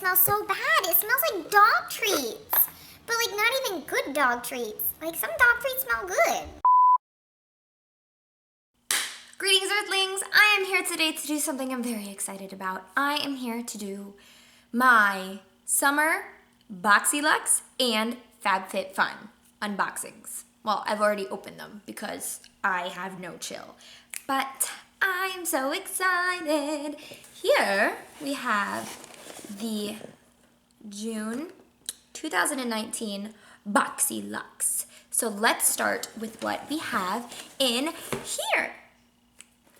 smells so bad. It smells like dog treats. But like not even good dog treats. Like some dog treats smell good. Greetings, Earthlings! I am here today to do something I'm very excited about. I am here to do my summer BoxyLuxe and FabFitFun unboxings. Well, I've already opened them because I have no chill. But I'm so excited. Here we have the June 2019 BoxyLuxe. So let's start with what we have in here.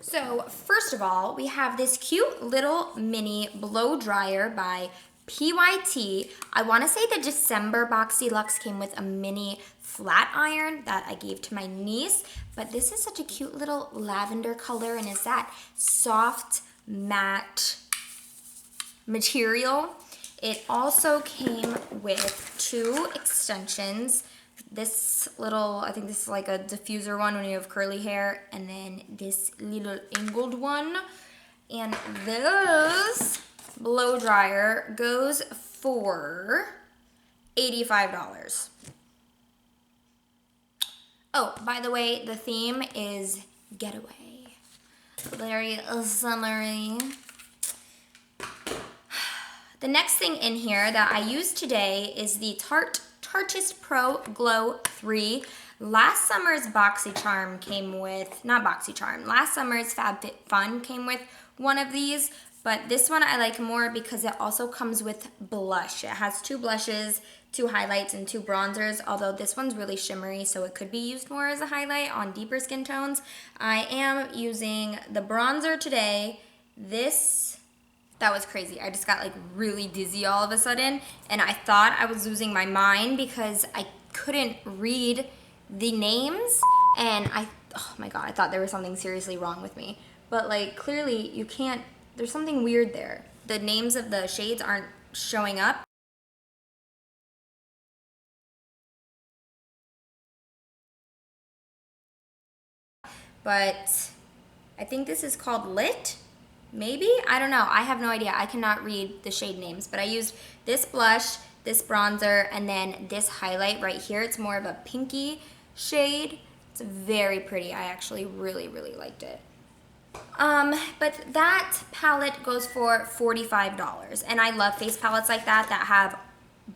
So first of all, we have this cute little mini blow dryer by PYT. I want to say the December BoxyLuxe came with a mini flat iron that I gave to my niece, but this is such a cute little lavender color, and it's that soft matte material. It also came with two extensions. This little, I think this is like a diffuser one when you have curly hair, and then this little angled one. And this blow dryer goes for $85. Oh, by the way, the theme is Getaway. Very summery. The next thing in here that I used today is the Tarte TartiestPro Glow 3. Last summer's Boxy Charm came with, not Boxy Charm, last summer's FabFitFun came with one of these, but this one I like more because it also comes with blush. It has two blushes, two highlights, and two bronzers, although this one's really shimmery, so it could be used more as a highlight on deeper skin tones. I am using the bronzer today. That was crazy. I just got like really dizzy all of a sudden, and I thought I was losing my mind because I couldn't read the names, and oh my god, I thought there was something seriously wrong with me. But like clearly you can't, there's something weird there. The names of the shades aren't showing up. But I think this is called Lit. Maybe? I don't know. I have no idea. I cannot read the shade names, but I used this blush, this bronzer, and then this highlight right here. It's more of a pinky shade. It's very pretty. I actually really, really liked it. But that palette goes for $45, and I love face palettes like that have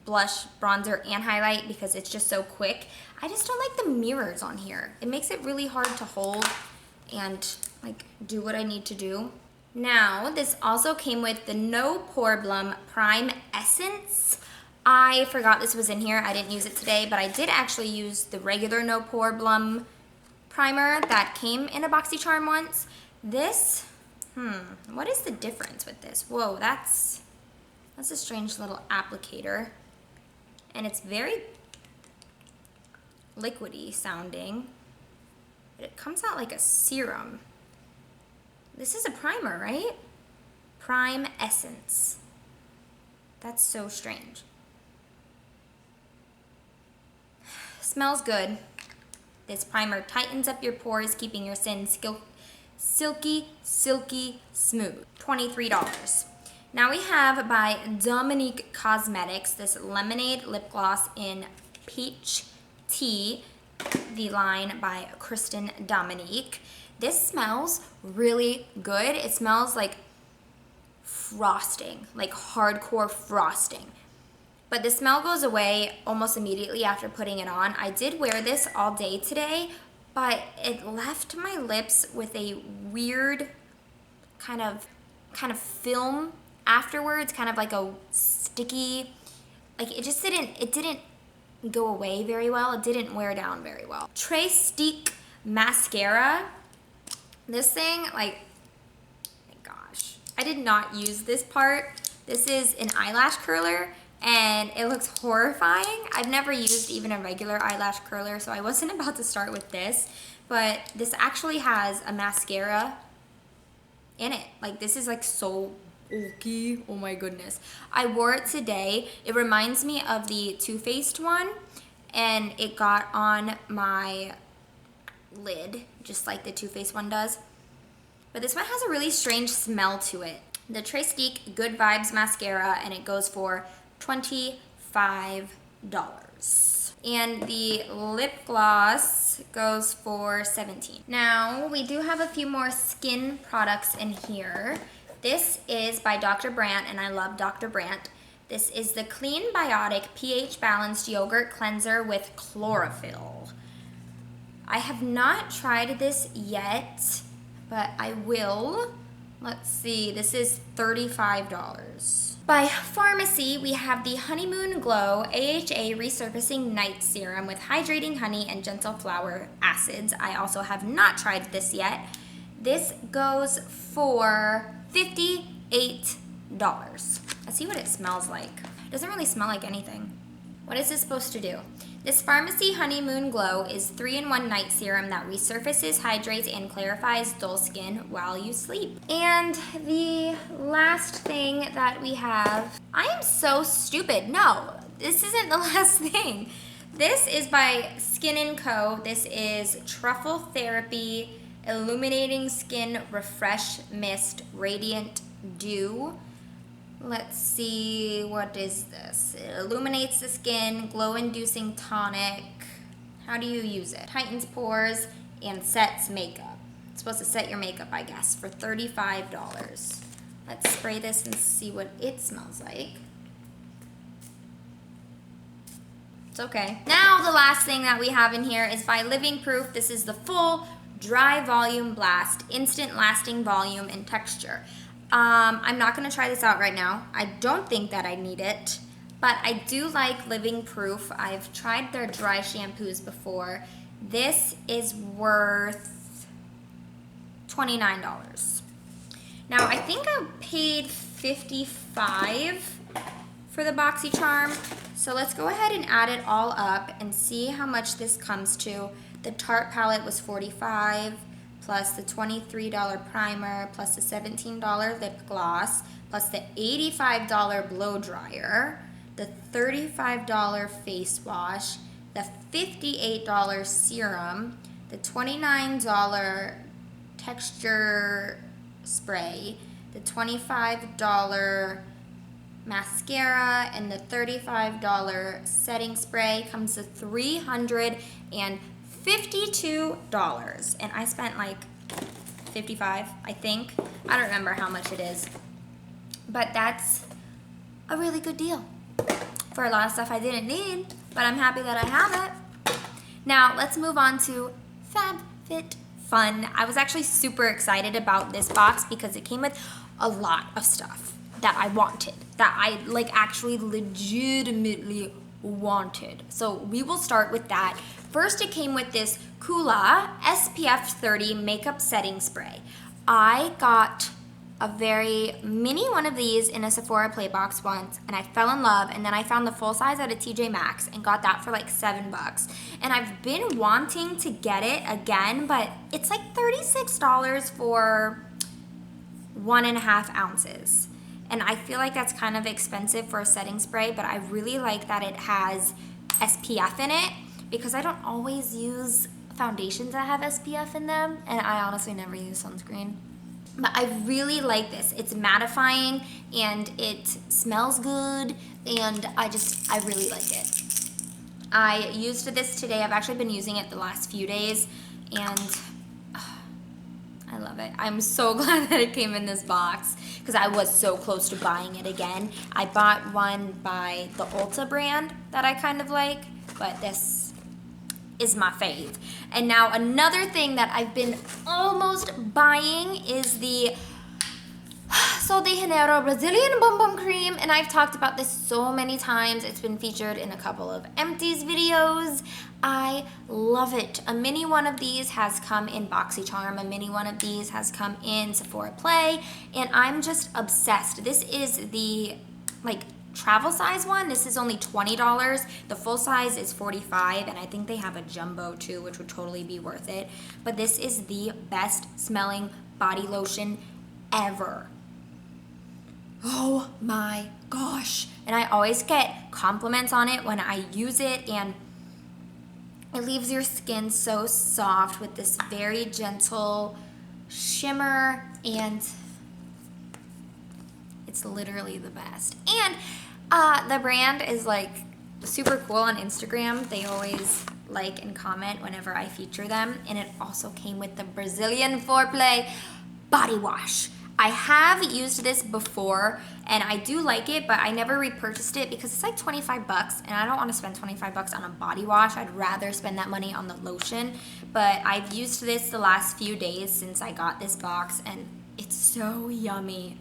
blush, bronzer, and highlight because it's just so quick. I just don't like the mirrors on here. It makes it really hard to hold and like do what I need to do. Now, this also came with the No Poreblem Prime Essence. I forgot this was in here. I didn't use it today, but I did actually use the regular No Poreblem primer that came in a Boxy Charm once. This, what is the difference with this? Whoa, that's a strange little applicator. And it's very liquidy sounding. But it comes out like a serum. This is a primer, right? Prime Essence. That's so strange. Smells good. This primer tightens up your pores, keeping your skin silky, silky smooth. $23. Now we have by Dominique Cosmetics this lemonade lip gloss in Peach Tea, the line by Kristen Dominique. This smells really good. It smells like frosting, like hardcore frosting. But the smell goes away almost immediately after putting it on. I did wear this all day today, but it left my lips with a weird kind of film afterwards, kind of like a sticky, like it didn't go away very well. It didn't wear down very well. Trestique mascara. This thing, like, oh my gosh, I did not use this part. This is an eyelash curler, and it looks horrifying. I've never used even a regular eyelash curler, so I wasn't about to start with this, but this actually has a mascara in it. Like, this is like so bulky. Oh my goodness. I wore it today. It reminds me of the Too Faced one, and it got on my lid just like the Too Faced one does. But this one has a really strange smell to it. the Trestique Good Vibes Mascara, and it goes for $25. And the lip gloss goes for $17. Now, we do have a few more skin products in here. This is by Dr. Brandt, and I love Dr. Brandt. This is the Clean Biotic pH Balanced Yogurt Cleanser with Chlorophyll. I have not tried this yet, but I will. Let's see, this is $35. By Farmacy, we have the Honeymoon Glow AHA Resurfacing Night Serum with hydrating honey and gentle flower acids. I also have not tried this yet. This goes for $58. Let's see what it smells like. It doesn't really smell like anything. What is this supposed to do? This Farmacy Honeymoon Glow is 3-in-1 night serum that resurfaces, hydrates, and clarifies dull skin while you sleep. And the last thing that we have, I am so stupid. No, this isn't the last thing. This is by Skin&Co. This is Truffle Therapy Illuminating Skin Refresh Mist Radiant Dew. Let's see, what is this? It illuminates the skin, glow-inducing tonic. How do you use it? Tightens pores and sets makeup. It's supposed to set your makeup, I guess, for $35. Let's spray this and see what it smells like. It's okay. Now the last thing that we have in here is by Living Proof. This is the full dry volume blast, instant lasting volume and texture. I'm not going to try this out right now. I don't think that I need it, but I do like Living Proof. I've tried their dry shampoos before. This is worth $29. Now, I think I paid $55 for the Boxy Charm, so let's go ahead and add it all up and see how much this comes to. The Tarte palette was $45. Plus the $23 primer, plus the $17 lip gloss, plus the $85 blow dryer, the $35 face wash, the $58 serum, the $29 texture spray, the $25 mascara, and the $35 setting spray comes to $352, and I spent like $55, I think. I don't remember how much it is, but that's a really good deal for a lot of stuff I didn't need, but I'm happy that I have it. Now let's move on to FabFitFun. I was actually super excited about this box because it came with a lot of stuff that I wanted, that I like actually legitimately wanted. So we will start with that. First, it came with this Kula SPF 30 makeup setting spray. I got a very mini one of these in a Sephora play box once, and I fell in love, and then I found the full size at a TJ Maxx and got that for like $7. And I've been wanting to get it again, but it's like $36 for 1.5 ounces. And I feel like that's kind of expensive for a setting spray, but I really like that it has SPF in it, because I don't always use foundations that have SPF in them, and I honestly never use sunscreen. But I really like this. It's mattifying, and it smells good, and I really like it. I used this today. I've actually been using it the last few days, and I love it. I'm so glad that it came in this box, because I was so close to buying it again. I bought one by the Ulta brand that I kind of like, but this is my fave. And now another thing that I've been almost buying is the Janeiro Brazilian Bum Bum Cream, and I've talked about this so many times. It's been featured in a couple of empties videos. I love it. A mini one of these has come in Boxy Charm. A mini one of these has come in Sephora Play, and I'm just obsessed. This is the travel size one. This is only $20. The full size is $45, and I think they have a jumbo too, which would totally be worth it. But this is the best smelling body lotion ever. Oh my gosh. And I always get compliments on it when I use it, and it leaves your skin so soft with this very gentle shimmer, and It's literally the best. And the brand is like super cool on Instagram. They always like and comment whenever I feature them. And it also came with the Brazilian Foreplay body wash. I have used this before and I do like it, but I never repurchased it because it's like 25 bucks and I don't want to spend 25 bucks on a body wash. I'd rather spend that money on the lotion. But I've used this the last few days since I got this box and it's so yummy.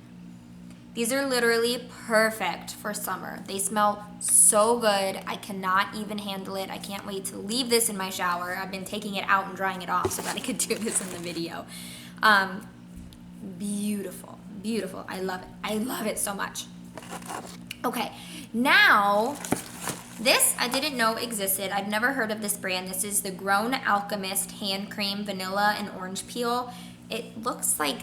These are literally perfect for summer. They smell so good. I cannot even handle it. I can't wait to leave this in my shower. I've been taking it out and drying it off so that I could do this in the video. Beautiful, beautiful. I love it. I love it so much. Okay, now this I didn't know existed. I've never heard of this brand. This is the Grown Alchemist Hand Cream Vanilla and Orange Peel. It looks like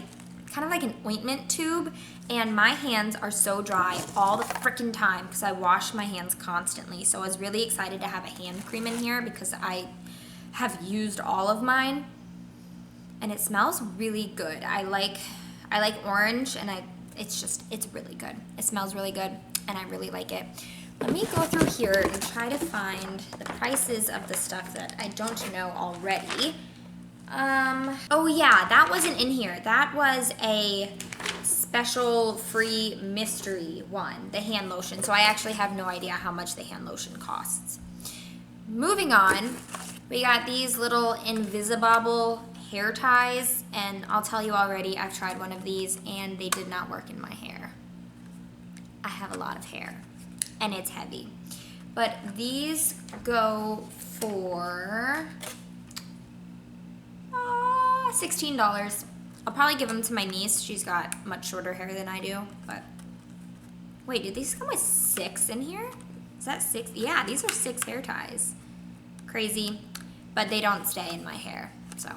kind of like an ointment tube, and my hands are so dry all the freaking time because I wash my hands constantly. So I was really excited to have a hand cream in here because I have used all of mine. And it smells really good. I like orange, and it's really good. It smells really good, and I really like it. Let me go through here and try to find the prices of the stuff that I don't know already. Oh yeah, that wasn't in here. That was a special free mystery one, the hand lotion. So I actually have no idea how much the hand lotion costs. Moving on, we got these little invisible hair ties, and I'll tell you already, I've tried one of these and they did not work in my hair. I have a lot of hair and it's heavy. But these go for $16. I'll probably give them to my niece. She's got much shorter hair than I do, but wait, did these come with 6 in here? Is that 6? Yeah, these are 6 hair ties. Crazy, but they don't stay in my hair, so.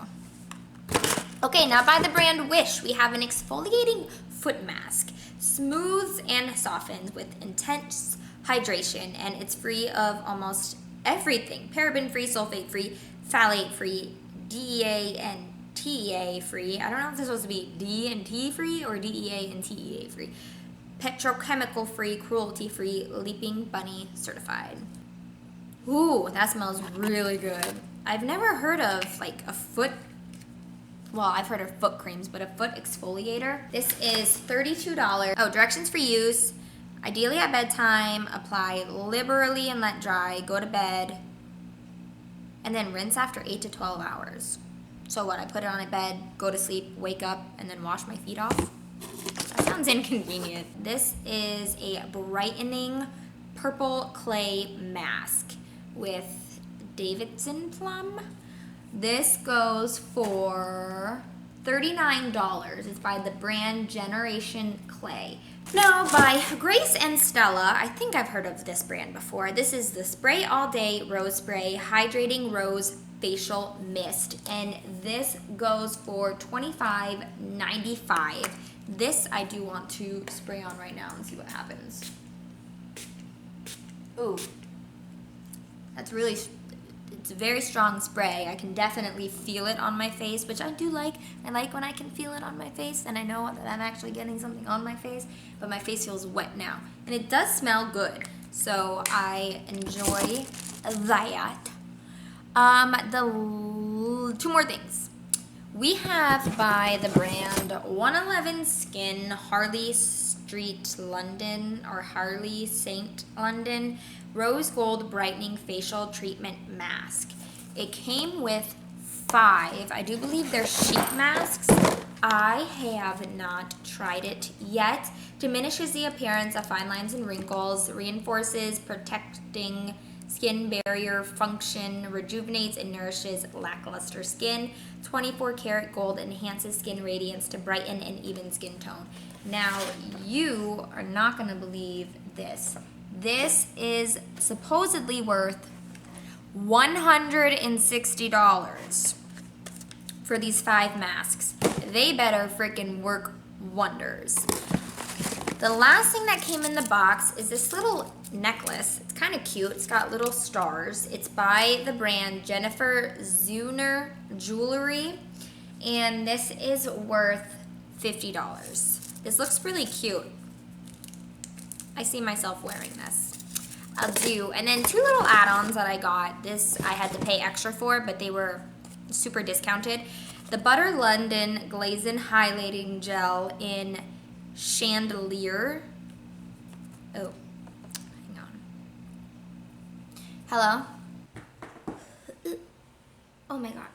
Okay, now by the brand Wish, we have an exfoliating foot mask. Smooths and softens with intense hydration, and it's free of almost everything. Paraben-free, sulfate-free, phthalate-free, DEA and TEA-free. I don't know if this is supposed to be D and T-free or DEA and TEA-free. Petrochemical-free, cruelty-free, Leaping Bunny certified. Ooh, that smells really good. I've never heard of like a foot, well, I've heard of foot creams, but a foot exfoliator. This is $32. Oh, directions for use. Ideally at bedtime, apply liberally and let dry, go to bed, and then rinse after 8 to 12 hours. So what, I put it on a bed, go to sleep, wake up, and then wash my feet off? That sounds inconvenient. This is a brightening purple clay mask with Davidson plum. This goes for $39. It's by the brand Generation Clay. Now by Grace and Stella, I think I've heard of this brand before. This is the Spray All Day Rose Spray Hydrating Rose Facial Mist, and this goes for $25.95. This I do want to spray on right now and see what happens. Ooh, that's really, it's a very strong spray. I can definitely feel it on my face, which I do like. I like when I can feel it on my face and I know that I'm actually getting something on my face, but my face feels wet now. And it does smell good, so I enjoy that. Two more things. We have by the brand 111 Skin Harley Street London, or Harley St. London, Rose Gold Brightening Facial Treatment Mask. It came with 5. I do believe they're sheet masks. I have not tried it yet. Diminishes the appearance of fine lines and wrinkles, reinforces protecting skin barrier function, rejuvenates and nourishes lackluster skin. 24 karat gold enhances skin radiance to brighten an even skin tone. Now, you are not going to believe this. This is supposedly worth $160 for these 5 masks. They better freaking work wonders. The last thing that came in the box is this little necklace. It's kind of cute. It's got little stars. It's by the brand Jennifer Zeuner Jewelry, and this is worth $50. This looks really cute. I see myself wearing this. I'll do. And then 2 little add-ons that I got. This I had to pay extra for, but they were super discounted. The Butter London Glazing Highlighting Gel in Chandelier. Oh, hang on. Hello? Oh my god.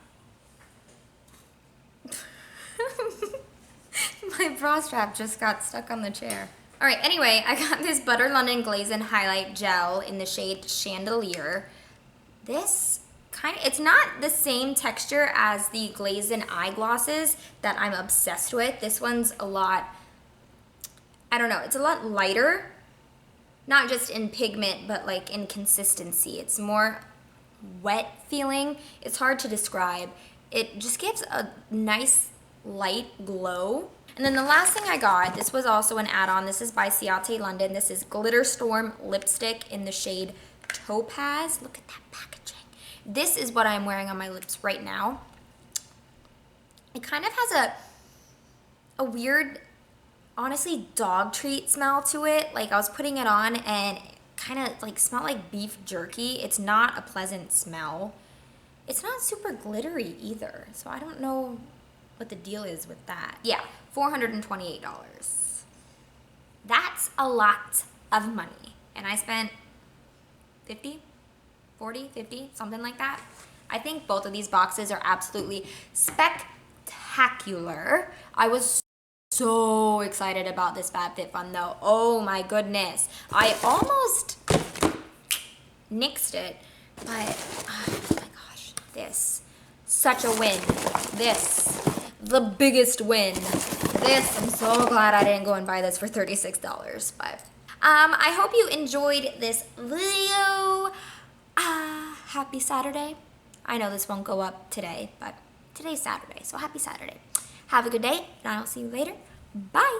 My bra strap just got stuck on the chair. All right, anyway, I got this Butter London Glazing Highlight Gel in the shade Chandelier. This it's not the same texture as the Glazing Eyeglosses that I'm obsessed with. This one's a lot, I don't know, it's a lot lighter. Not just in pigment, but like in consistency. It's more wet feeling. It's hard to describe. It just gives a nice light glow. And then the last thing I got, this was also an add-on. This is by Ciate London. This is Glitter Storm Lipstick in the shade Topaz. Look at that packaging. This is what I'm wearing on my lips right now. It kind of has a weird, honestly, dog treat smell to it. Like I was putting it on and it kind of like smelled like beef jerky. It's not a pleasant smell. It's not super glittery either. So I don't know what the deal is with that. Yeah, $428. That's a lot of money. And I spent 50, 40, 50, something like that. I think both of these boxes are absolutely spectacular. I was so excited about this FabFitFun though. Oh my goodness. I almost nixed it, but oh my gosh, this, such a win. This, the biggest win. This, I'm so glad I didn't go and buy this for $36, but I hope you enjoyed this video. Happy Saturday. I know this won't go up today, but today's Saturday, so happy Saturday. Have a good day, and I'll see you later. Bye.